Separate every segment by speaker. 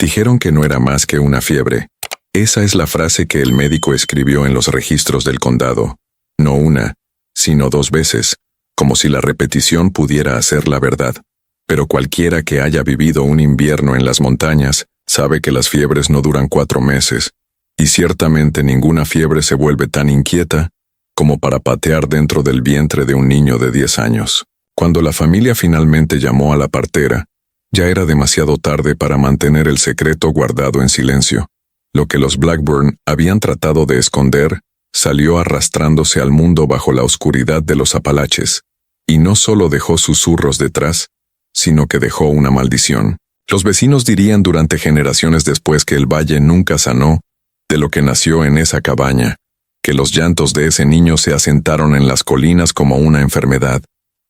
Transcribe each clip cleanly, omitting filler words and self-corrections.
Speaker 1: Dijeron que no era más que una fiebre. Esa es la frase que el médico escribió en los registros del condado. No una, sino 2 veces, como si la repetición pudiera hacer la verdad. Pero cualquiera que haya vivido un invierno en las montañas sabe que las fiebres no duran 4 meses, y ciertamente ninguna fiebre se vuelve tan inquieta como para patear dentro del vientre de un niño de 10 años. Cuando la familia finalmente llamó a la partera, ya era demasiado tarde para mantener el secreto guardado en silencio. Lo que los Blackburn habían tratado de esconder salió arrastrándose al mundo bajo la oscuridad de los Apalaches, y no solo dejó susurros detrás, sino que dejó una maldición. Los vecinos dirían durante generaciones después que el valle nunca sanó de lo que nació en esa cabaña, que los llantos de ese niño se asentaron en las colinas como una enfermedad,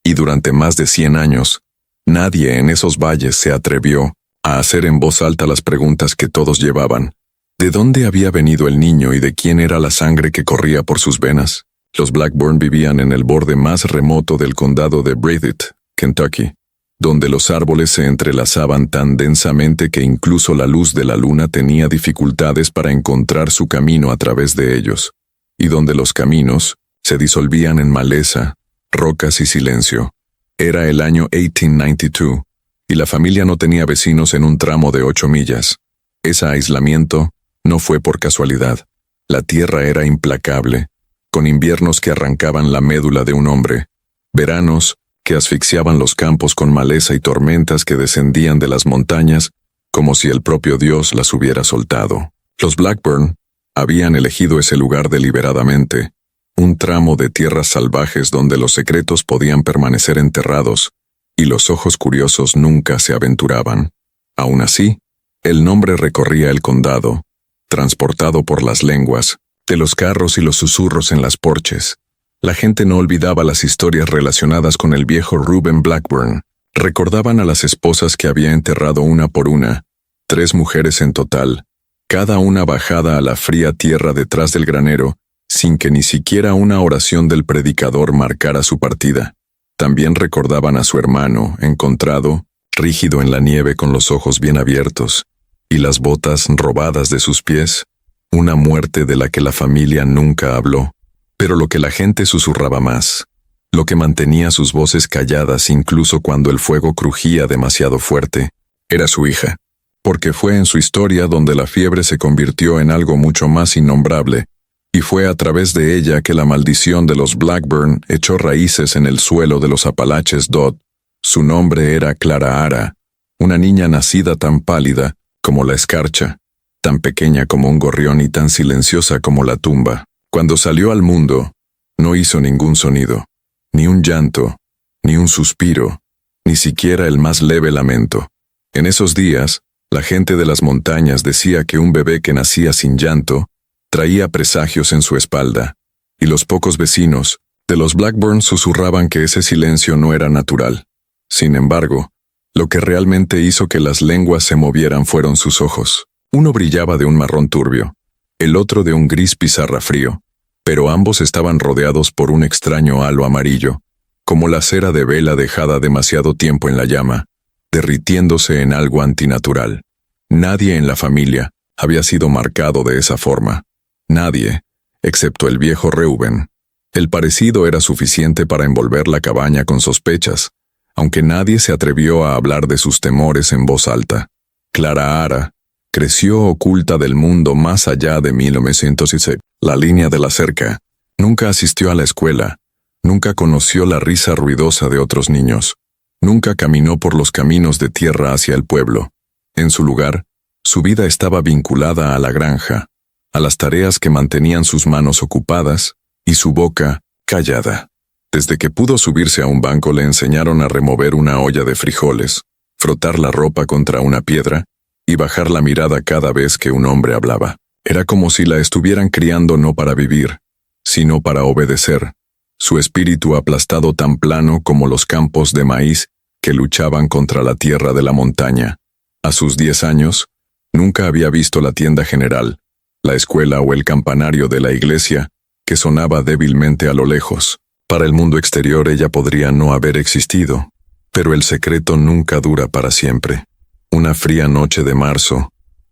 Speaker 1: y durante más de 100 años, nadie en esos valles se atrevió a hacer en voz alta las preguntas que todos llevaban. ¿De dónde había venido el niño y de quién era la sangre que corría por sus venas? Los Blackburn vivían en el borde más remoto del condado de Breathitt, Kentucky, donde los árboles se entrelazaban tan densamente que incluso la luz de la luna tenía dificultades para encontrar su camino a través de ellos, y donde los caminos se disolvían en maleza, rocas y silencio. Era el año 1892, y la familia no tenía vecinos en un tramo de 8 millas. Ese aislamiento no fue por casualidad. La tierra era implacable, con inviernos que arrancaban la médula de un hombre, veranos que asfixiaban los campos con maleza y tormentas que descendían de las montañas como si el propio Dios las hubiera soltado. Los Blackburn habían elegido ese lugar deliberadamente, un tramo de tierras salvajes donde los secretos podían permanecer enterrados y los ojos curiosos nunca se aventuraban. Aún así, el nombre recorría el condado, transportado por las lenguas, de los carros y los susurros en las porches. La gente no olvidaba las historias relacionadas con el viejo Reuben Blackburn. Recordaban a las esposas que había enterrado una por una, 3 mujeres en total, cada una bajada a la fría tierra detrás del granero, sin que ni siquiera una oración del predicador marcara su partida. También recordaban a su hermano, encontrado, rígido en la nieve con los ojos bien abiertos, y las botas robadas de sus pies, una muerte de la que la familia nunca habló. Pero lo que la gente susurraba más, lo que mantenía sus voces calladas incluso cuando el fuego crujía demasiado fuerte, era su hija, porque fue en su historia donde la fiebre se convirtió en algo mucho más innombrable, y fue a través de ella que la maldición de los Blackburn echó raíces en el suelo de los Apalaches Dot. Su nombre era Clara Ara, una niña nacida tan pálida como la escarcha, tan pequeña como un gorrión y tan silenciosa como la tumba. Cuando salió al mundo, no hizo ningún sonido, ni un llanto, ni un suspiro, ni siquiera el más leve lamento. En esos días, la gente de las montañas decía que un bebé que nacía sin llanto traía presagios en su espalda, y los pocos vecinos de los Blackburn susurraban que ese silencio no era natural. Sin embargo, lo que realmente hizo que las lenguas se movieran fueron sus ojos. Uno brillaba de un marrón turbio, el otro de un gris pizarra frío, pero ambos estaban rodeados por un extraño halo amarillo, como la cera de vela dejada demasiado tiempo en la llama, derritiéndose en algo antinatural. Nadie en la familia había sido marcado de esa forma. Nadie, excepto el viejo Reuben. El parecido era suficiente para envolver la cabaña con sospechas, aunque nadie se atrevió a hablar de sus temores en voz alta. Clara Ara creció oculta del mundo más allá de 1906. La línea de la cerca. Nunca asistió a la escuela. Nunca conoció la risa ruidosa de otros niños. Nunca caminó por los caminos de tierra hacia el pueblo. En su lugar, su vida estaba vinculada a la granja, a las tareas que mantenían sus manos ocupadas y su boca callada. Desde que pudo subirse a un banco le enseñaron a remover una olla de frijoles, frotar la ropa contra una piedra y bajar la mirada cada vez que un hombre hablaba. Era como si la estuvieran criando no para vivir, sino para obedecer, su espíritu aplastado tan plano como los campos de maíz que luchaban contra la tierra de la montaña. A sus 10 años, nunca había visto la tienda general, la escuela o el campanario de la iglesia, que sonaba débilmente a lo lejos. Para el mundo exterior ella podría no haber existido, pero el secreto nunca dura para siempre. Una fría noche de marzo,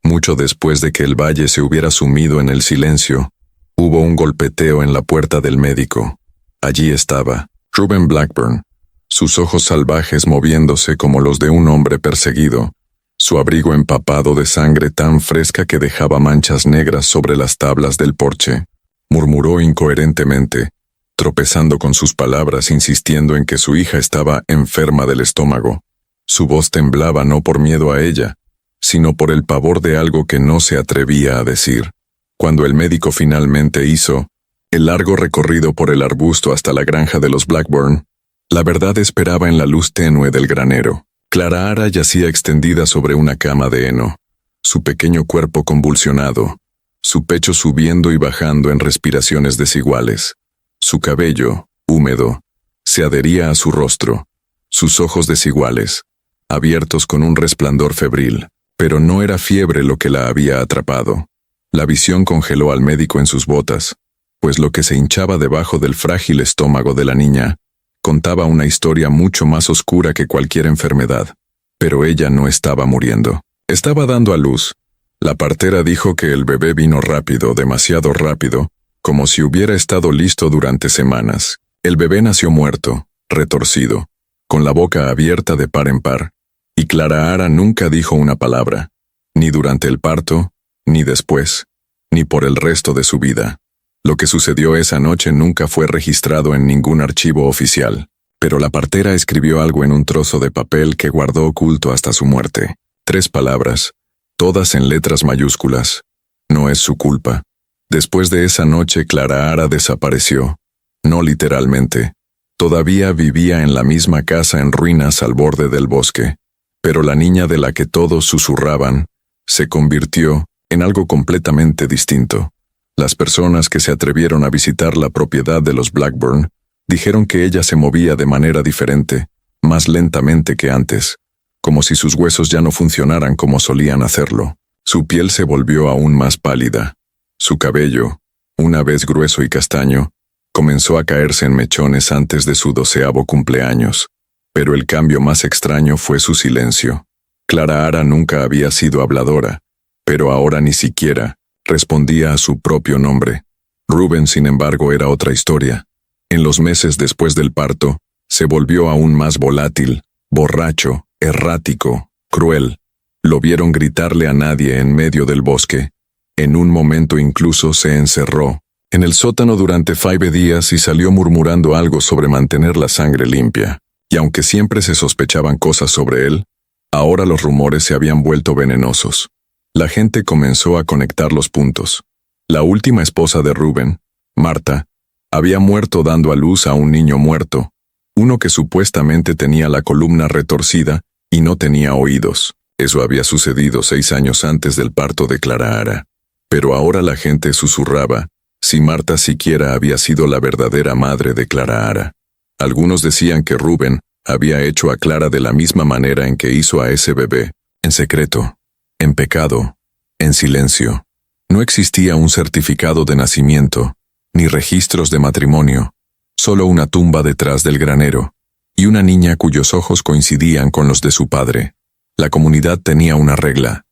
Speaker 1: Mucho después de que el valle se hubiera sumido en el silencio, hubo un golpeteo en la puerta del médico. Allí estaba, Reuben Blackburn, sus ojos salvajes moviéndose como los de un hombre perseguido, su abrigo empapado de sangre tan fresca que dejaba manchas negras sobre las tablas del porche. Murmuró incoherentemente, tropezando con sus palabras, insistiendo en que su hija estaba enferma del estómago. Su voz temblaba no por miedo a ella, sino por el pavor de algo que no se atrevía a decir. Cuando el médico finalmente hizo el largo recorrido por el arbusto hasta la granja de los Blackburn, la verdad esperaba en la luz tenue del granero. Clara Ara yacía extendida sobre una cama de heno, su pequeño cuerpo convulsionado, su pecho subiendo y bajando en respiraciones desiguales. Su cabello, húmedo, se adhería a su rostro, sus ojos desiguales, abiertos con un resplandor febril, pero no era fiebre lo que la había atrapado. La visión congeló al médico en sus botas, pues lo que se hinchaba debajo del frágil estómago de la niña contaba una historia mucho más oscura que cualquier enfermedad. Pero ella no estaba muriendo. Estaba dando a luz. La partera dijo que el bebé vino rápido, demasiado rápido, como si hubiera estado listo durante semanas. El bebé nació muerto, retorcido, con la boca abierta de par en par, y Clara Ara nunca dijo una palabra, ni durante el parto, ni después, ni por el resto de su vida. Lo que sucedió esa noche nunca fue registrado en ningún archivo oficial, pero la partera escribió algo en un trozo de papel que guardó oculto hasta su muerte. 3 palabras, todas en letras mayúsculas. No es su culpa. Después de esa noche Clara Ara desapareció. No literalmente. Todavía vivía en la misma casa en ruinas al borde del bosque. Pero la niña de la que todos susurraban se convirtió en algo completamente distinto. Las personas que se atrevieron a visitar la propiedad de los Blackburn dijeron que ella se movía de manera diferente, más lentamente que antes, como si sus huesos ya no funcionaran como solían hacerlo. Su piel se volvió aún más pálida. Su cabello, una vez grueso y castaño, comenzó a caerse en mechones antes de su 12º cumpleaños. Pero el cambio más extraño fue su silencio. Clara Ara nunca había sido habladora, pero ahora ni siquiera respondía a su propio nombre. Reuben, sin embargo, era otra historia. En los meses después del parto, se volvió aún más volátil, borracho, errático, cruel. Lo vieron gritarle a nadie en medio del bosque. En un momento incluso se encerró en el sótano durante 5 días y salió murmurando algo sobre mantener la sangre limpia. Y aunque siempre se sospechaban cosas sobre él, ahora los rumores se habían vuelto venenosos. La gente comenzó a conectar los puntos. La última esposa de Reuben, Marta, había muerto dando a luz a un niño muerto, uno que supuestamente tenía la columna retorcida y no tenía oídos. Eso había sucedido 6 años antes del parto de Clara Ara. Pero ahora la gente susurraba si Marta siquiera había sido la verdadera madre de Clara Ara. Algunos decían que Reuben había hecho a Clara de la misma manera en que hizo a ese bebé, en secreto, en pecado, en silencio. No existía un certificado de nacimiento, ni registros de matrimonio, solo una tumba detrás del granero, y una niña cuyos ojos coincidían con los de su padre. La comunidad tenía una regla.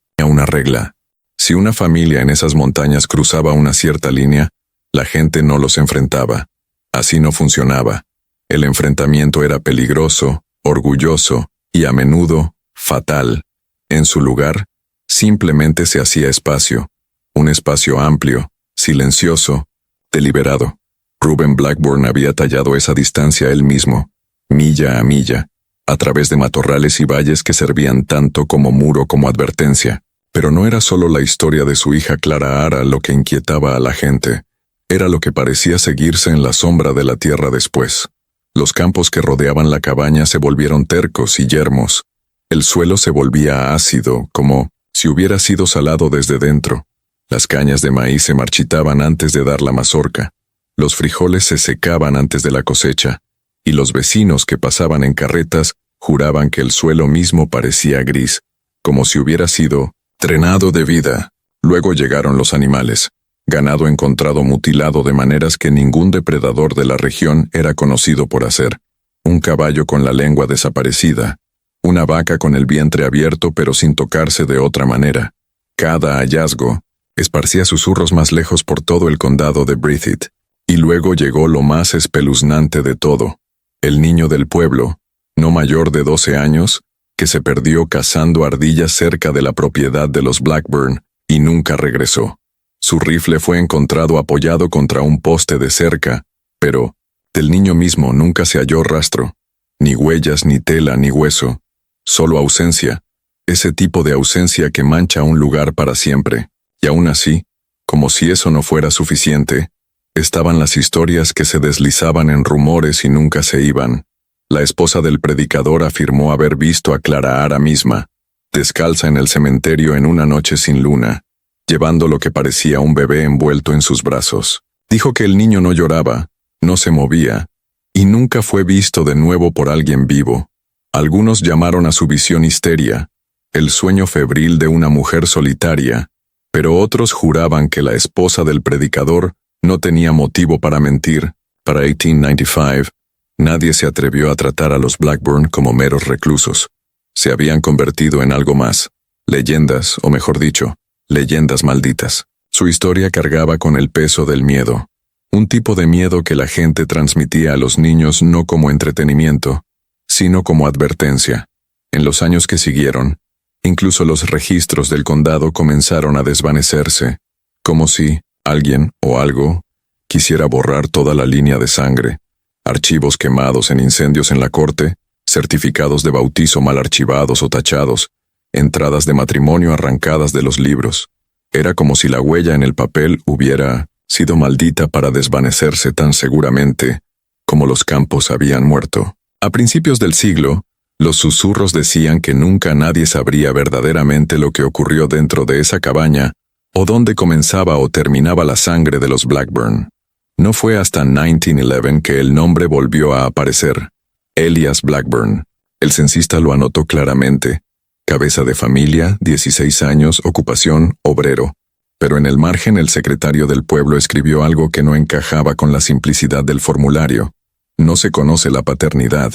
Speaker 1: Si una familia en esas montañas cruzaba una cierta línea, la gente no los enfrentaba. Así no funcionaba. El enfrentamiento era peligroso, orgulloso y a menudo fatal. En su lugar, simplemente se hacía espacio, un espacio amplio, silencioso, deliberado. Reuben Blackburn había tallado esa distancia él mismo, milla a milla, a través de matorrales y valles que servían tanto como muro como advertencia. Pero no era solo la historia de su hija Clara Ara lo que inquietaba a la gente, era lo que parecía seguirse en la sombra de la tierra después. Los campos que rodeaban la cabaña se volvieron tercos y yermos. El suelo se volvía ácido, como si hubiera sido salado desde dentro. Las cañas de maíz se marchitaban antes de dar la mazorca. Los frijoles se secaban antes de la cosecha, y los vecinos que pasaban en carretas juraban que el suelo mismo parecía gris, como si hubiera sido drenado de vida. Luego llegaron los animales, ganado encontrado mutilado de maneras que ningún depredador de la región era conocido por hacer, un caballo con la lengua desaparecida, una vaca con el vientre abierto pero sin tocarse de otra manera, Cada hallazgo esparcía susurros más lejos por todo el condado de Breathitt. Y luego llegó lo más espeluznante de todo. El niño del pueblo, no mayor de 12 años, que se perdió cazando ardillas cerca de la propiedad de los Blackburn y nunca regresó. Su rifle fue encontrado apoyado contra un poste de cerca, pero del niño mismo nunca se halló rastro, ni huellas, ni tela, ni hueso, solo ausencia, ese tipo de ausencia que mancha un lugar para siempre. Y aún así, como si eso no fuera suficiente, estaban las historias que se deslizaban en rumores y nunca se iban. La esposa del predicador afirmó haber visto a Clara Ara misma, descalza en el cementerio en una noche sin luna, llevando lo que parecía un bebé envuelto en sus brazos. Dijo que el niño no lloraba, no se movía, y nunca fue visto de nuevo por alguien vivo. Algunos llamaron a su visión histeria, el sueño febril de una mujer solitaria, pero otros juraban que la esposa del predicador no tenía motivo para mentir. Para 1895, nadie se atrevió a tratar a los Blackburn como meros reclusos. Se habían convertido en algo más, leyendas, o mejor dicho, leyendas malditas. Su historia cargaba con el peso del miedo, un tipo de miedo que la gente transmitía a los niños no como entretenimiento, sino como advertencia. En los años que siguieron, incluso los registros del condado comenzaron a desvanecerse, como si alguien o algo quisiera borrar toda la línea de sangre, archivos quemados en incendios en la corte, certificados de bautizo mal archivados o tachados, entradas de matrimonio arrancadas de los libros. Era como si la huella en el papel hubiera sido maldita para desvanecerse tan seguramente como los campos habían muerto. A principios del siglo, los susurros decían que nunca nadie sabría verdaderamente lo que ocurrió dentro de esa cabaña o dónde comenzaba o terminaba la sangre de los Blackburn. No fue hasta 1911 que el nombre volvió a aparecer. Elias Blackburn. El censista lo anotó claramente. Cabeza de familia, 16 años, ocupación, obrero. Pero en el margen el secretario del pueblo escribió algo que no encajaba con la simplicidad del formulario. No se conoce la paternidad.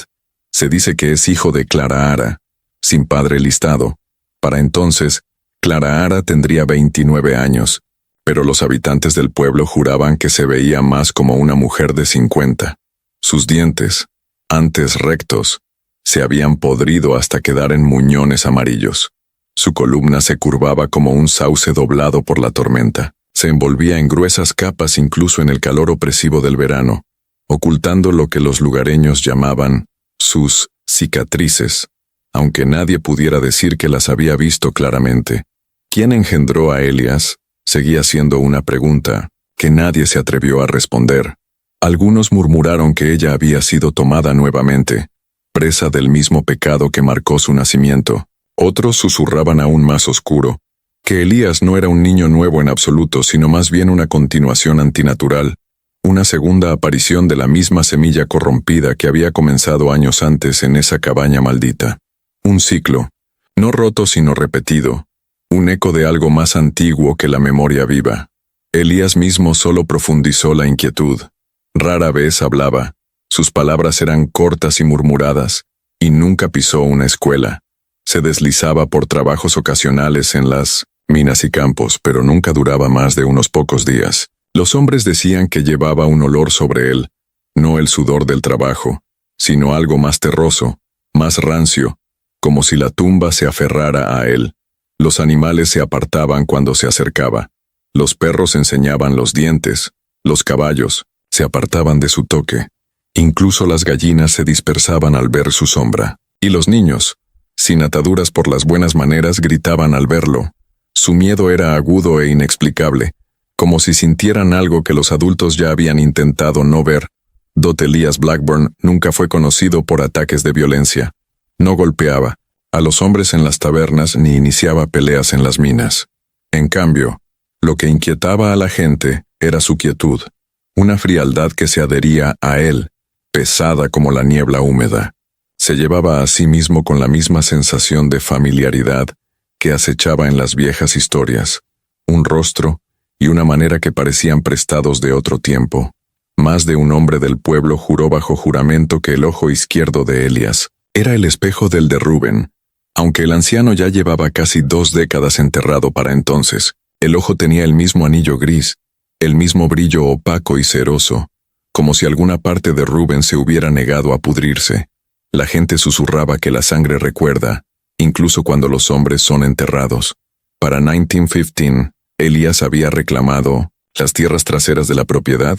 Speaker 1: Se dice que es hijo de Clara Ara, sin padre listado. Para entonces, Clara Ara tendría 29 años, pero los habitantes del pueblo juraban que se veía más como una mujer de 50. Sus dientes, antes rectos, se habían podrido hasta quedar en muñones amarillos. Su columna se curvaba como un sauce doblado por la tormenta. Se envolvía en gruesas capas incluso en el calor opresivo del verano, ocultando lo que los lugareños llamaban sus cicatrices, aunque nadie pudiera decir que las había visto claramente. ¿Quién engendró a Elias? Seguía siendo una pregunta que nadie se atrevió a responder. Algunos murmuraron que ella había sido tomada nuevamente, presa del mismo pecado que marcó su nacimiento. Otros susurraban aún más oscuro, que Elías no era un niño nuevo en absoluto, sino más bien una continuación antinatural, una segunda aparición de la misma semilla corrompida que había comenzado años antes en esa cabaña maldita. Un ciclo, no roto sino repetido, un eco de algo más antiguo que la memoria viva. Elías mismo solo profundizó la inquietud. Rara vez hablaba, sus palabras eran cortas y murmuradas, y nunca pisó una escuela. Se deslizaba por trabajos ocasionales en las minas y campos, pero nunca duraba más de unos pocos días. Los hombres decían que llevaba un olor sobre él, no el sudor del trabajo, sino algo más terroso, más rancio, como si la tumba se aferrara a él. Los animales se apartaban cuando se acercaba. Los perros enseñaban los dientes, los caballos se apartaban de su toque. Incluso las gallinas se dispersaban al ver su sombra. Y los niños, sin ataduras por las buenas maneras, gritaban al verlo. Su miedo era agudo e inexplicable, como si sintieran algo que los adultos ya habían intentado no ver. Elias Blackburn nunca fue conocido por ataques de violencia. No golpeaba a los hombres en las tabernas ni iniciaba peleas en las minas. En cambio, lo que inquietaba a la gente era su quietud, una frialdad que se adhería a él, pesada como la niebla húmeda. Se llevaba a sí mismo con la misma sensación de familiaridad que acechaba en las viejas historias, un rostro y una manera que parecían prestados de otro tiempo. Más de un hombre del pueblo juró bajo juramento que el ojo izquierdo de Elias era el espejo del de Rubén, Aunque el anciano ya llevaba casi 2 décadas enterrado para entonces, el ojo tenía el mismo anillo gris, el mismo brillo opaco y ceroso, como si alguna parte de Rubén se hubiera negado a pudrirse. La gente susurraba que la sangre recuerda, incluso cuando los hombres son enterrados. Para 1915, Elías había reclamado las tierras traseras de la propiedad,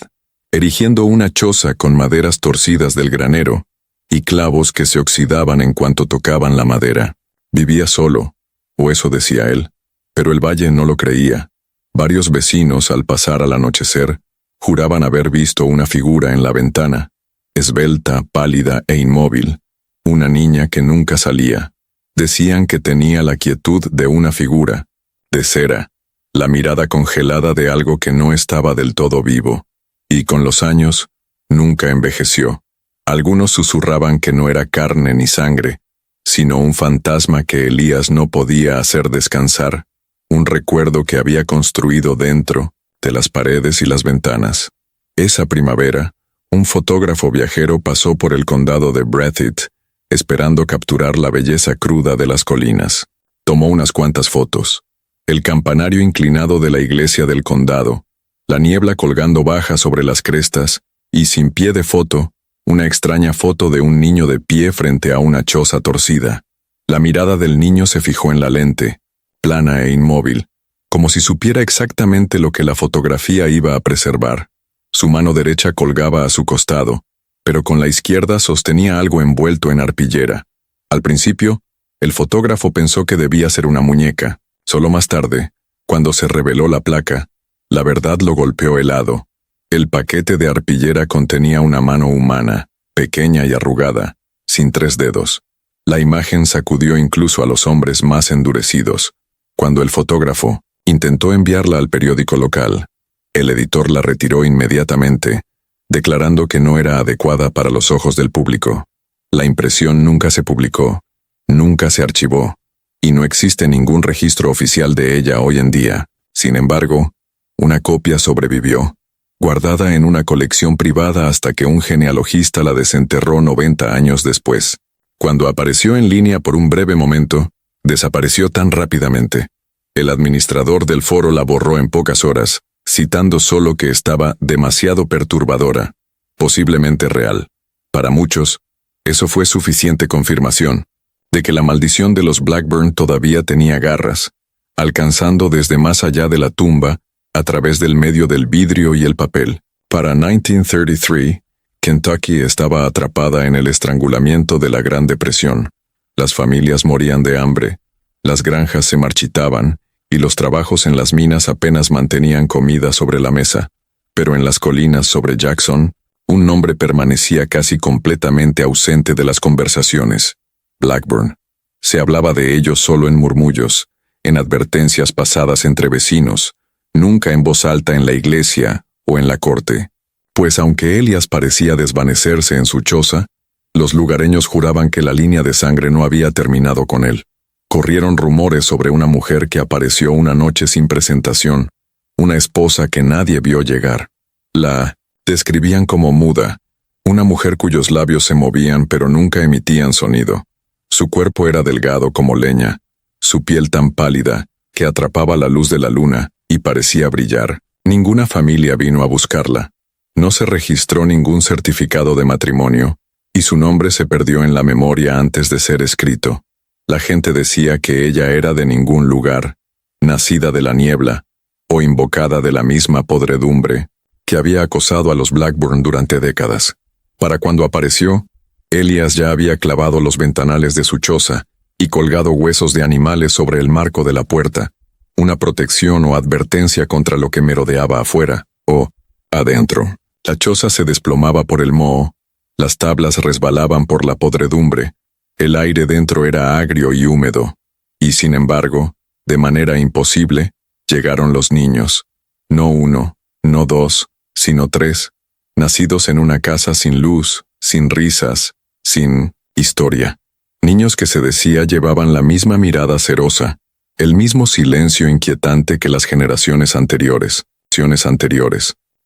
Speaker 1: erigiendo una choza con maderas torcidas del granero y clavos que se oxidaban en cuanto tocaban la madera. Vivía solo, o eso decía él, pero el valle no lo creía. Varios vecinos, al pasar al anochecer, juraban haber visto una figura en la ventana, esbelta, pálida e inmóvil, una niña que nunca salía. Decían que tenía la quietud de una figura, de cera, la mirada congelada de algo que no estaba del todo vivo, y con los años, nunca envejeció. Algunos susurraban que no era carne ni sangre, sino un fantasma que Elías no podía hacer descansar, un recuerdo que había construido dentro de las paredes y las ventanas. Esa primavera, un fotógrafo viajero pasó por el condado de Breathitt, esperando capturar la belleza cruda de las colinas. Tomó unas cuantas fotos. El campanario inclinado de la iglesia del condado, la niebla colgando baja sobre las crestas, y sin pie de foto, una extraña foto de un niño de pie frente a una choza torcida. La mirada del niño se fijó en la lente, plana e inmóvil, como si supiera exactamente lo que la fotografía iba a preservar. Su mano derecha colgaba a su costado, pero con la izquierda sostenía algo envuelto en arpillera. Al principio, el fotógrafo pensó que debía ser una muñeca. Solo más tarde, cuando se reveló la placa, la verdad lo golpeó helado. El paquete de arpillera contenía una mano humana, pequeña y arrugada, sin 3 dedos. La imagen sacudió incluso a los hombres más endurecidos. Cuando el fotógrafo intentó enviarla al periódico local, el editor la retiró inmediatamente, declarando que no era adecuada para los ojos del público. La impresión nunca se publicó, nunca se archivó, y no existe ningún registro oficial de ella hoy en día. Sin embargo, una copia sobrevivió, guardada en una colección privada hasta que un genealogista la desenterró 90 años después. Cuando apareció en línea por un breve momento, desapareció tan rápidamente. El administrador del foro la borró en pocas horas, citando solo que estaba demasiado perturbadora, posiblemente real. Para muchos, eso fue suficiente confirmación de que la maldición de los Blackburn todavía tenía garras, alcanzando desde más allá de la tumba, a través del medio del vidrio y el papel. Para 1933, Kentucky estaba atrapada en el estrangulamiento de la Gran Depresión. Las familias morían de hambre, las granjas se marchitaban, y los trabajos en las minas apenas mantenían comida sobre la mesa. Pero en las colinas sobre Jackson, un nombre permanecía casi completamente ausente de las conversaciones: Blackburn. Se hablaba de ellos solo en murmullos, en advertencias pasadas entre vecinos, nunca en voz alta en la iglesia o en la corte. Pues aunque Elías parecía desvanecerse en su choza, los lugareños juraban que la línea de sangre no había terminado con él. Corrieron rumores sobre una mujer que apareció una noche sin presentación, una esposa que nadie vio llegar. La describían como muda, una mujer cuyos labios se movían pero nunca emitían sonido. Su cuerpo era delgado como leña, su piel tan pálida que atrapaba la luz de la luna y parecía brillar. Ninguna familia vino a buscarla. No se registró ningún certificado de matrimonio, y su nombre se perdió en la memoria antes de ser escrito. La gente decía que ella era de ningún lugar, nacida de la niebla, o invocada de la misma podredumbre, que había acosado a los Blackburn durante décadas. Para cuando apareció, Elías ya había clavado los ventanales de su choza y colgado huesos de animales sobre el marco de la puerta, una protección o advertencia contra lo que merodeaba afuera, o adentro. La choza se desplomaba por el moho, las tablas resbalaban por la podredumbre, el aire dentro era agrio y húmedo, y sin embargo, de manera imposible, llegaron los niños. No 1, no 2, sino 3, nacidos en una casa sin luz, sin risas, sin historia. Niños que se decía llevaban la misma mirada cerosa, el mismo silencio inquietante que las generaciones anteriores.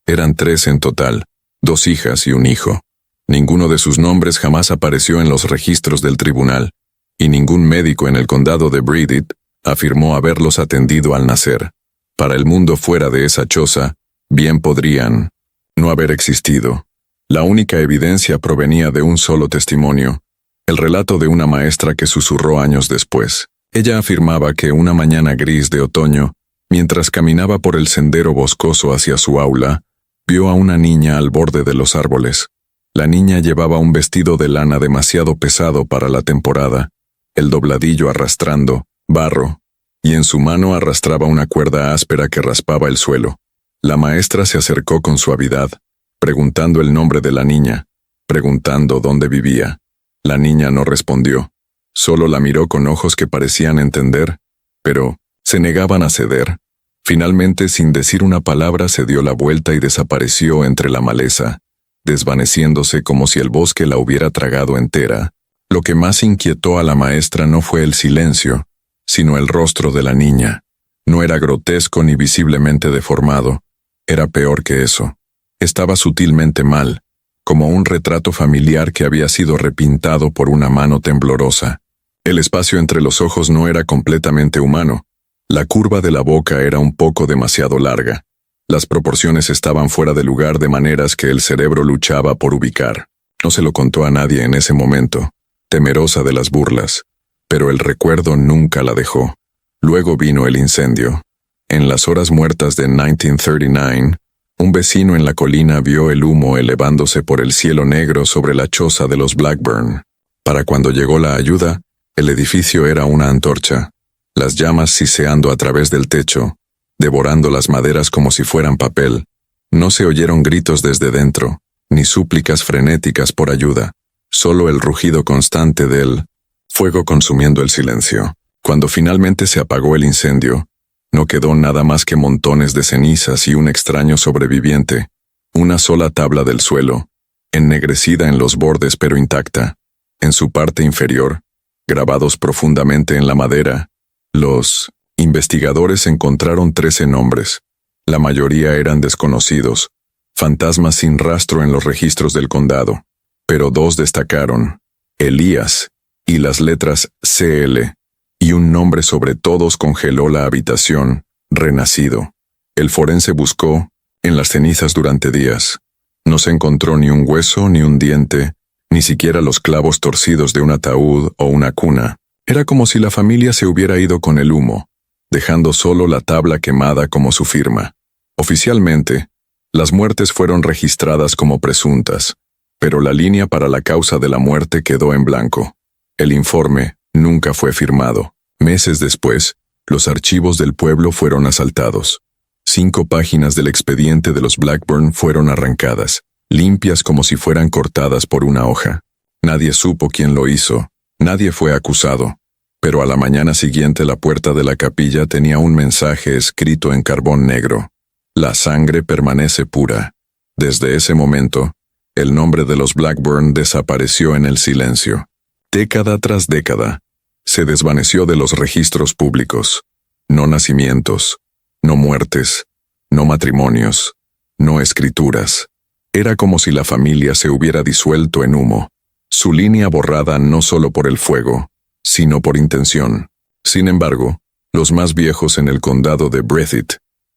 Speaker 1: Eran 3 en total, 2 hijas y un hijo. Ninguno de sus nombres jamás apareció en los registros del tribunal, y ningún médico en el condado de Breathitt afirmó haberlos atendido al nacer. Para el mundo fuera de esa choza, bien podrían no haber existido. La única evidencia provenía de un solo testimonio, el relato de una maestra que susurró años después. Ella afirmaba que una mañana gris de otoño, mientras caminaba por el sendero boscoso hacia su aula, vio a una niña al borde de los árboles. La niña llevaba un vestido de lana demasiado pesado para la temporada, el dobladillo arrastrando barro, y en su mano arrastraba una cuerda áspera que raspaba el suelo. La maestra se acercó con suavidad, preguntando el nombre de la niña, preguntando dónde vivía. La niña no respondió, solo la miró con ojos que parecían entender, pero se negaban a ceder. Finalmente, sin decir una palabra, se dio la vuelta y desapareció entre la maleza, desvaneciéndose como si el bosque la hubiera tragado entera. Lo que más inquietó a la maestra no fue el silencio, sino el rostro de la niña. No era grotesco ni visiblemente deformado. Era peor que eso. Estaba sutilmente mal, como un retrato familiar que había sido repintado por una mano temblorosa. El espacio entre los ojos no era completamente humano. La curva de la boca era un poco demasiado larga. Las proporciones estaban fuera de lugar de maneras que el cerebro luchaba por ubicar. No se lo contó a nadie en ese momento, temerosa de las burlas, pero el recuerdo nunca la dejó. Luego vino el incendio. En las horas muertas de 1939, un vecino en la colina vio el humo elevándose por el cielo negro sobre la choza de los Blackburn. Para cuando llegó la ayuda, el edificio era una antorcha, las llamas siseando a través del techo, devorando las maderas como si fueran papel. No se oyeron gritos desde dentro, ni súplicas frenéticas por ayuda, solo el rugido constante del fuego consumiendo el silencio. Cuando finalmente se apagó el incendio, no quedó nada más que montones de cenizas y un extraño sobreviviente, una sola tabla del suelo, ennegrecida en los bordes pero intacta. En su parte inferior, grabados profundamente en la madera, los investigadores encontraron 13 nombres. La mayoría eran desconocidos, fantasmas sin rastro en los registros del condado, pero 2 destacaron: Elías y las letras CL, y un nombre sobre todos congeló la habitación: Renacido. El forense buscó en las cenizas durante días. No se encontró ni un hueso ni un diente, ni siquiera los clavos torcidos de un ataúd o una cuna. Era como si la familia se hubiera ido con el humo, dejando solo la tabla quemada como su firma. Oficialmente, las muertes fueron registradas como presuntas, pero la línea para la causa de la muerte quedó en blanco. El informe nunca fue firmado. Meses después, los archivos del pueblo fueron asaltados. 5 páginas del expediente de los Blackburn fueron arrancadas, limpias como si fueran cortadas por una hoja. Nadie supo quién lo hizo, nadie fue acusado, pero a la mañana siguiente la puerta de la capilla tenía un mensaje escrito en carbón negro: La sangre permanece pura. Desde ese momento, el nombre de los Blackburn desapareció en el silencio. Década tras década, se desvaneció de los registros públicos. No nacimientos, no muertes, no matrimonios, no escrituras. Era como si la familia se hubiera disuelto en humo, su línea borrada no solo por el fuego, sino por intención. Sin embargo, los más viejos en el condado de Breathitt,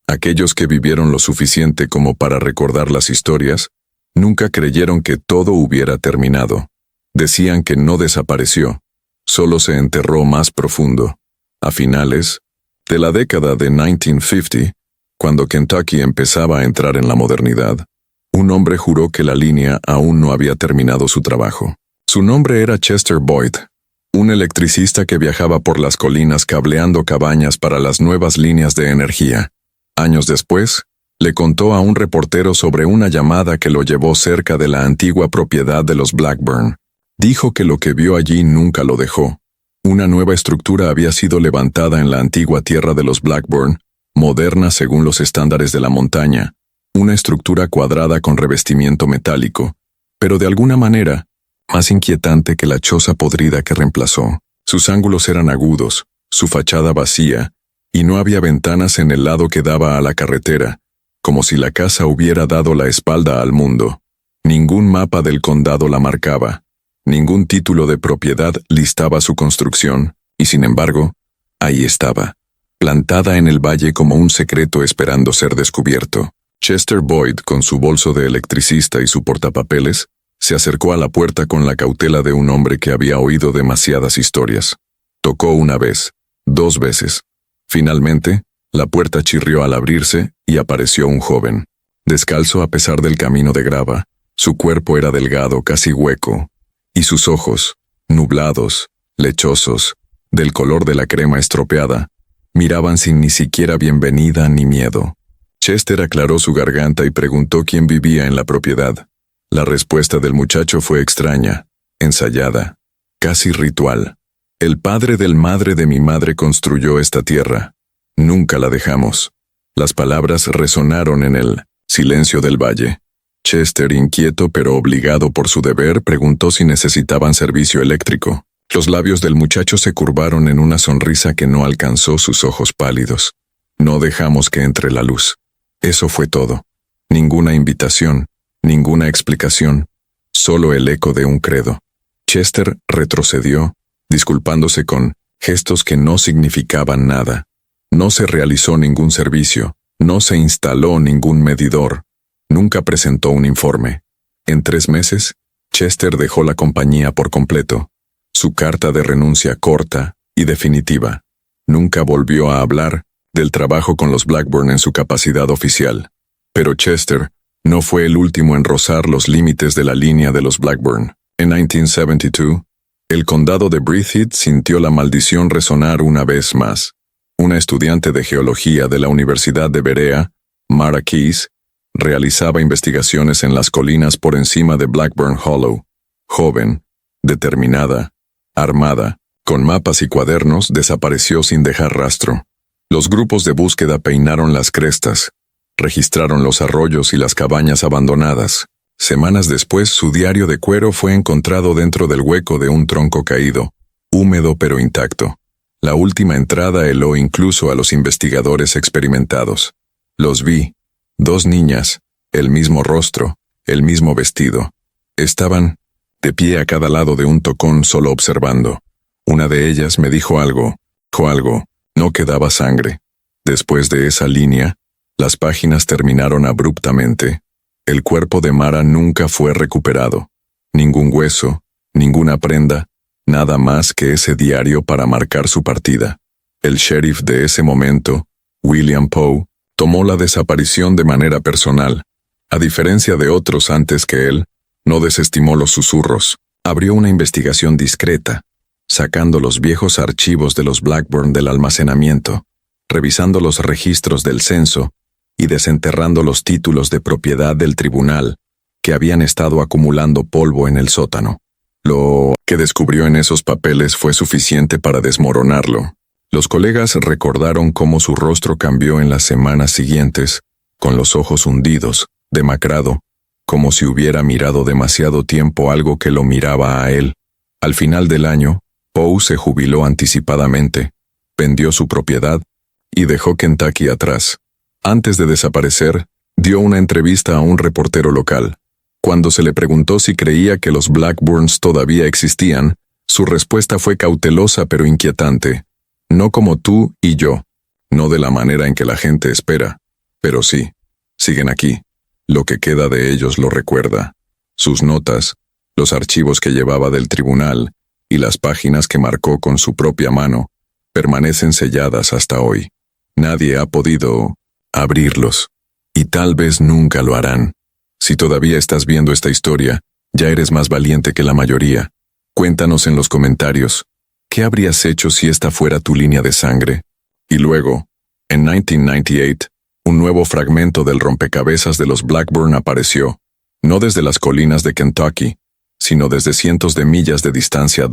Speaker 1: aquellos que vivieron lo suficiente como para recordar las historias, nunca creyeron que todo hubiera terminado. Decían que no desapareció, solo se enterró más profundo. A finales de la década de 1950, cuando Kentucky empezaba a entrar en la modernidad, un hombre juró que la línea aún no había terminado su trabajo. Su nombre era Chester Boyd, un electricista que viajaba por las colinas cableando cabañas para las nuevas líneas de energía. Años después, le contó a un reportero sobre una llamada que lo llevó cerca de la antigua propiedad de los Blackburn. Dijo que lo que vio allí nunca lo dejó. Una nueva estructura había sido levantada en la antigua tierra de los Blackburn, moderna según los estándares de la montaña, una estructura cuadrada con revestimiento metálico, pero de alguna manera, más inquietante que la choza podrida que reemplazó. Sus ángulos eran agudos, su fachada vacía, y no había ventanas en el lado que daba a la carretera, como si la casa hubiera dado la espalda al mundo. Ningún mapa del condado la marcaba. Ningún título de propiedad listaba su construcción, y sin embargo, ahí estaba, plantada en el valle como un secreto esperando ser descubierto. Chester Boyd, con su bolso de electricista y su portapapeles, se acercó a la puerta con la cautela de un hombre que había oído demasiadas historias. Tocó una vez, 2 veces. Finalmente, la puerta chirrió al abrirse y apareció un joven. Descalzo a pesar del camino de grava, su cuerpo era delgado, casi hueco, y sus ojos, nublados, lechosos, del color de la crema estropeada, miraban sin ni siquiera bienvenida ni miedo. Chester aclaró su garganta y preguntó quién vivía en la propiedad. La respuesta del muchacho fue extraña, ensayada, casi ritual. El padre del madre de mi madre construyó esta tierra. Nunca la dejamos. Las palabras resonaron en el silencio del valle. Chester, inquieto pero obligado por su deber, preguntó si necesitaban servicio eléctrico. Los labios del muchacho se curvaron en una sonrisa que no alcanzó sus ojos pálidos. No dejamos que entre la luz. Eso fue todo. Ninguna invitación, ninguna explicación, solo el eco de un credo. Chester retrocedió, disculpándose con gestos que no significaban nada. No se realizó ningún servicio, no se instaló ningún medidor, nunca presentó un informe. En 3 meses, Chester dejó la compañía por completo. Su carta de renuncia corta y definitiva. Nunca volvió a hablar del trabajo con los Blackburn en su capacidad oficial. Pero Chester no fue el último en rozar los límites de la línea de los Blackburn. En 1972, el condado de Breathitt sintió la maldición resonar una vez más. Una estudiante de geología de la Universidad de Berea, Mara Keyes, realizaba investigaciones en las colinas por encima de Blackburn Hollow. Joven, determinada, armada, con mapas y cuadernos, desapareció sin dejar rastro. Los grupos de búsqueda peinaron las crestas, registraron los arroyos y las cabañas abandonadas. Semanas después, su diario de cuero fue encontrado dentro del hueco de un tronco caído, húmedo pero intacto. La última entrada heló incluso a los investigadores experimentados. Los vi, 2 niñas, el mismo rostro, el mismo vestido. Estaban de pie a cada lado de un tocón solo observando. Una de ellas me dijo algo, no quedaba sangre. Después de esa línea, las páginas terminaron abruptamente. El cuerpo de Mara nunca fue recuperado. Ningún hueso, ninguna prenda, nada más que ese diario para marcar su partida. El sheriff de ese momento, William Poe, tomó la desaparición de manera personal. A diferencia de otros antes que él, no desestimó los susurros. Abrió una investigación discreta, sacando los viejos archivos de los Blackburn del almacenamiento, revisando los registros del censo y desenterrando los títulos de propiedad del tribunal que habían estado acumulando polvo en el sótano. Lo que descubrió en esos papeles fue suficiente para desmoronarlo. Los colegas recordaron cómo su rostro cambió en las semanas siguientes, con los ojos hundidos, demacrado, como si hubiera mirado demasiado tiempo algo que lo miraba a él. Al final del año, Poe se jubiló anticipadamente, vendió su propiedad y dejó Kentucky atrás. Antes de desaparecer, dio una entrevista a un reportero local. Cuando se le preguntó si creía que los Blackburns todavía existían, su respuesta fue cautelosa pero inquietante. No como tú y yo, no de la manera en que la gente espera, pero sí, siguen aquí. Lo que queda de ellos lo recuerda. Sus notas, los archivos que llevaba del tribunal y las páginas que marcó con su propia mano, permanecen selladas hasta hoy. Nadie ha podido abrirlos, y tal vez nunca lo harán. Si todavía estás viendo esta historia, ya eres más valiente que la mayoría. Cuéntanos en los comentarios, ¿qué habrías hecho si esta fuera tu línea de sangre? Y luego, en 1998, un nuevo fragmento del rompecabezas de los Blackburn apareció, no desde las colinas de Kentucky, sino desde cientos de millas de distancia.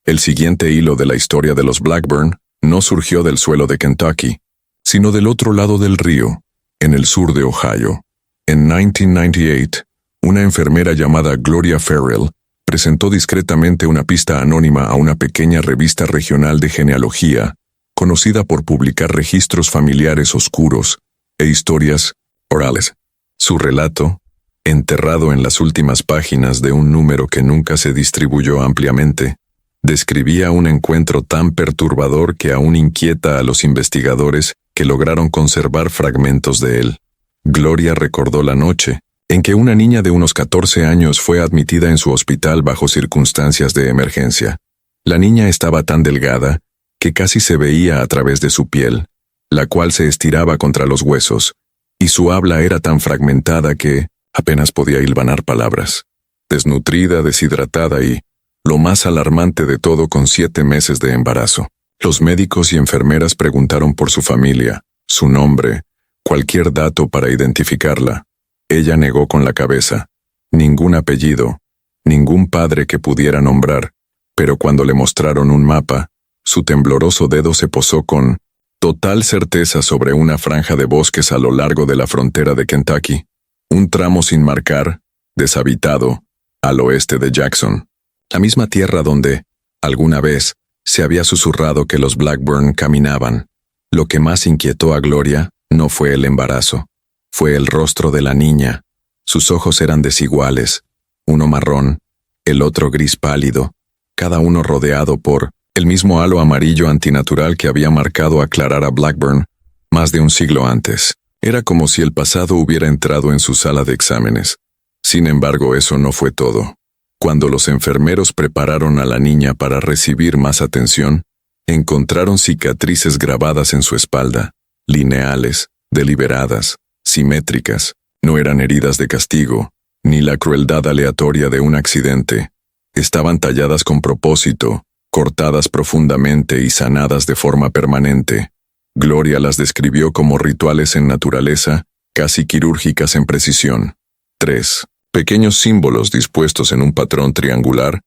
Speaker 1: El siguiente hilo de la historia de los Blackburn no surgió del suelo de Kentucky, sino del otro lado del río, en el sur de Ohio. En 1998, una enfermera llamada Gloria Farrell presentó discretamente una pista anónima a una pequeña revista regional de genealogía, conocida por publicar registros familiares oscuros e historias orales. Su relato, enterrado en las últimas páginas de un número que nunca se distribuyó ampliamente, describía un encuentro tan perturbador que aún inquieta a los investigadores que lograron conservar fragmentos de él. Gloria recordó la noche en que una niña de unos 14 años fue admitida en su hospital bajo circunstancias de emergencia. La niña estaba tan delgada que casi se veía a través de su piel, la cual se estiraba contra los huesos, y su habla era tan fragmentada que apenas podía hilvanar palabras. Desnutrida, deshidratada y, lo más alarmante de todo, con 7 meses de embarazo. Los médicos y enfermeras preguntaron por su familia, su nombre, cualquier dato para identificarla. Ella negó con la cabeza. Ningún apellido, ningún padre que pudiera nombrar, pero cuando le mostraron un mapa, su tembloroso dedo se posó con total certeza sobre una franja de bosques a lo largo de la frontera de Kentucky, un tramo sin marcar, deshabitado, al oeste de Jackson, la misma tierra donde, alguna vez, se había susurrado que los Blackburn caminaban. Lo que más inquietó a Gloria no fue el embarazo, fue el rostro de la niña. Sus ojos eran desiguales, uno marrón, el otro gris pálido, cada uno rodeado por el mismo halo amarillo antinatural que había marcado a Clara Blackburn más de un siglo antes. Era como si el pasado hubiera entrado en su sala de exámenes. Sin embargo, eso no fue todo. Cuando los enfermeros prepararon a la niña para recibir más atención, encontraron cicatrices grabadas en su espalda, lineales, deliberadas, simétricas. No eran heridas de castigo, ni la crueldad aleatoria de un accidente. Estaban talladas con propósito, cortadas profundamente y sanadas de forma permanente. Gloria las describió como rituales en naturaleza, casi quirúrgicas en precisión. 3. Pequeños símbolos dispuestos en un patrón triangular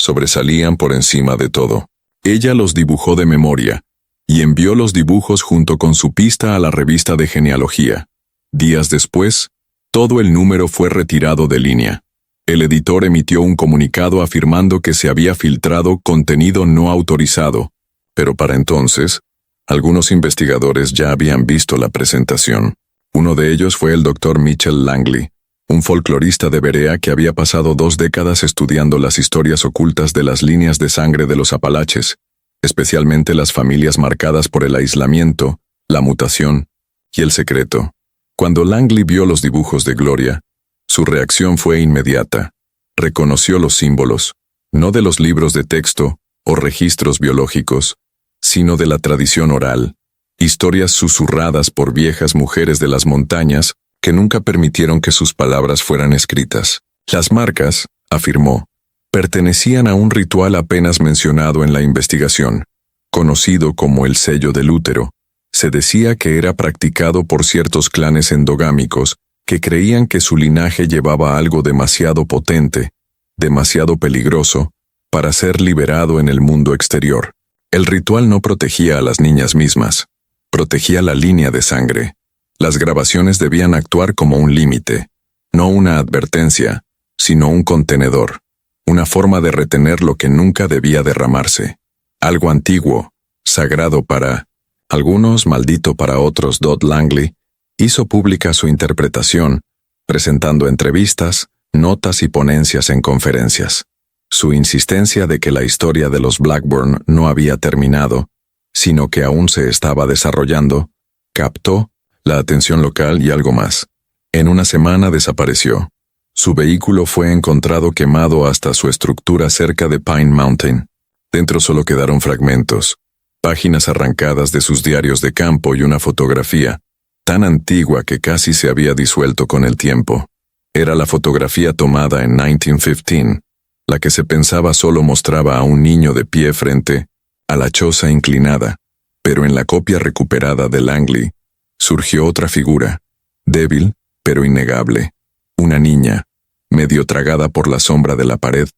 Speaker 1: sobresalían por encima de todo. Ella los dibujó de memoria y envió los dibujos junto con su pista a la revista de genealogía. Días después, todo el número fue retirado de línea. El editor emitió un comunicado afirmando que se había filtrado contenido no autorizado, pero para entonces, algunos investigadores ya habían visto la presentación. Uno de ellos fue el Dr. Mitchell Langley, un folclorista de Berea que había pasado 2 décadas estudiando las historias ocultas de las líneas de sangre de los Apalaches, especialmente las familias marcadas por el aislamiento, la mutación y el secreto. Cuando Langley vio los dibujos de Gloria, su reacción fue inmediata. Reconoció los símbolos, no de los libros de texto o registros biológicos, sino de la tradición oral, historias susurradas por viejas mujeres de las montañas que nunca permitieron que sus palabras fueran escritas. Las marcas, afirmó, pertenecían a un ritual apenas mencionado en la investigación, conocido como el sello del útero. Se decía que era practicado por ciertos clanes endogámicos que creían que su linaje llevaba algo demasiado potente, demasiado peligroso, para ser liberado en el mundo exterior. El ritual no protegía a las niñas mismas, protegía la línea de sangre. Las grabaciones debían actuar como un límite, no una advertencia, sino un contenedor, una forma de retener lo que nunca debía derramarse. Algo antiguo, sagrado para algunos, maldito para otros. Langley hizo pública su interpretación, presentando entrevistas, notas y ponencias en conferencias. Su insistencia de que la historia de los Blackburn no había terminado, sino que aún se estaba desarrollando, captó la atención local y algo más. En una semana desapareció. Su vehículo fue encontrado quemado hasta su estructura cerca de Pine Mountain. Dentro solo quedaron fragmentos, páginas arrancadas de sus diarios de campo y una fotografía, tan antigua que casi se había disuelto con el tiempo. Era la fotografía tomada en 1915, la que se pensaba solo mostraba a un niño de pie frente a la choza inclinada, pero en la copia recuperada de Langley, surgió otra figura, débil, pero innegable. Una niña, medio tragada por la sombra de la pared.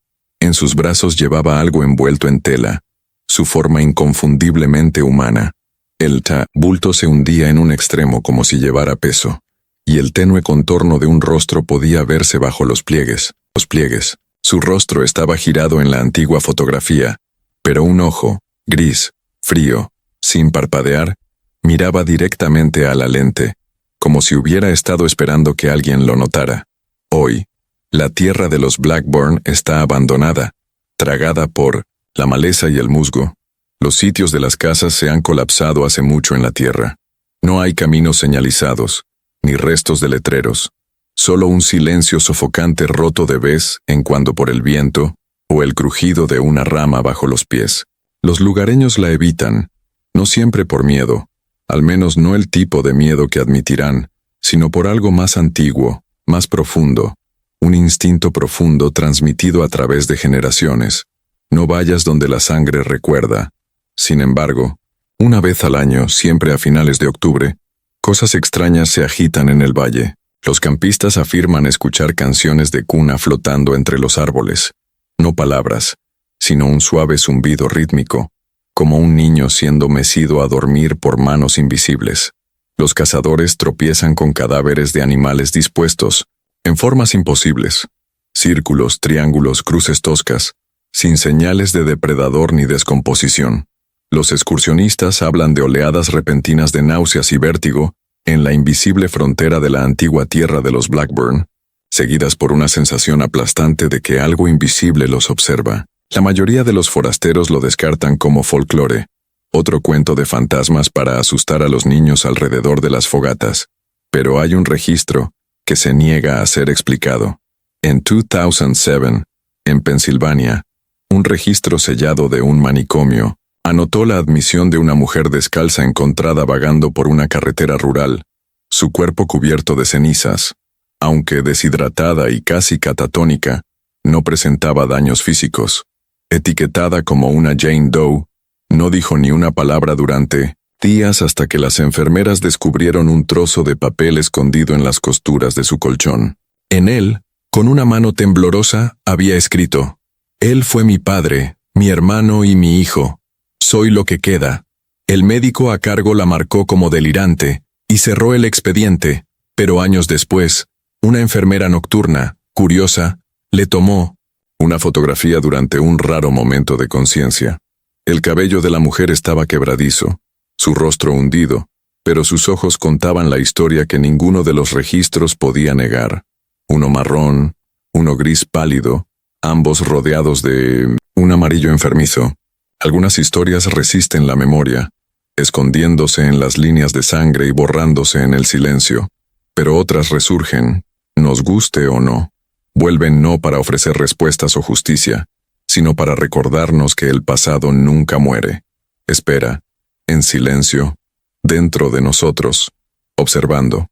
Speaker 1: En sus brazos llevaba algo envuelto en tela, su forma inconfundiblemente humana. El bulto se hundía en un extremo como si llevara peso, y el tenue contorno de un rostro podía verse bajo los pliegues. Su rostro estaba girado en la antigua fotografía, pero un ojo, gris, frío, sin parpadear, miraba directamente a la lente, como si hubiera estado esperando que alguien lo notara. Hoy, la tierra de los Blackburn está abandonada, tragada por la maleza y el musgo. Los sitios de las casas se han colapsado hace mucho en la tierra. No hay caminos señalizados, ni restos de letreros. Solo un silencio sofocante roto de vez en cuando por el viento o el crujido de una rama bajo los pies. Los lugareños la evitan, no siempre por miedo, al menos no el tipo de miedo que admitirán, sino por algo más antiguo, más profundo, un instinto profundo transmitido a través de generaciones. No vayas donde la sangre recuerda. Sin embargo, una vez al año, siempre a finales de octubre, cosas extrañas se agitan en el valle. Los campistas afirman escuchar canciones de cuna flotando entre los árboles. No palabras, sino un suave zumbido rítmico, como un niño siendo mecido a dormir por manos invisibles. Los cazadores tropiezan con cadáveres de animales dispuestos, en formas imposibles. Círculos, triángulos, cruces toscas, sin señales de depredador ni descomposición. Los excursionistas hablan de oleadas repentinas de náuseas y vértigo en la invisible frontera de la antigua tierra de los Blackburn, seguidas por una sensación aplastante de que algo invisible los observa. La mayoría de los forasteros lo descartan como folclore, otro cuento de fantasmas para asustar a los niños alrededor de las fogatas. Pero hay un registro que se niega a ser explicado. En 2007, en Pensilvania, un registro sellado de un manicomio anotó la admisión de una mujer descalza encontrada vagando por una carretera rural, su cuerpo cubierto de cenizas. Aunque deshidratada y casi catatónica, no presentaba daños físicos. Etiquetada como una Jane Doe, no dijo ni una palabra durante días hasta que las enfermeras descubrieron un trozo de papel escondido en las costuras de su colchón. En él, con una mano temblorosa, había escrito: «Él fue mi padre, mi hermano y mi hijo. Soy lo que queda». El médico a cargo la marcó como delirante y cerró el expediente, pero años después, una enfermera nocturna, curiosa, le tomó una fotografía durante un raro momento de conciencia. El cabello de la mujer estaba quebradizo, su rostro hundido, pero sus ojos contaban la historia que ninguno de los registros podía negar. Uno marrón, uno gris pálido, ambos rodeados de un amarillo enfermizo. Algunas historias resisten la memoria, escondiéndose en las líneas de sangre y borrándose en el silencio, pero otras resurgen, nos guste o no. Vuelven no para ofrecer respuestas o justicia, sino para recordarnos que el pasado nunca muere. Espera, en silencio, dentro de nosotros, observando.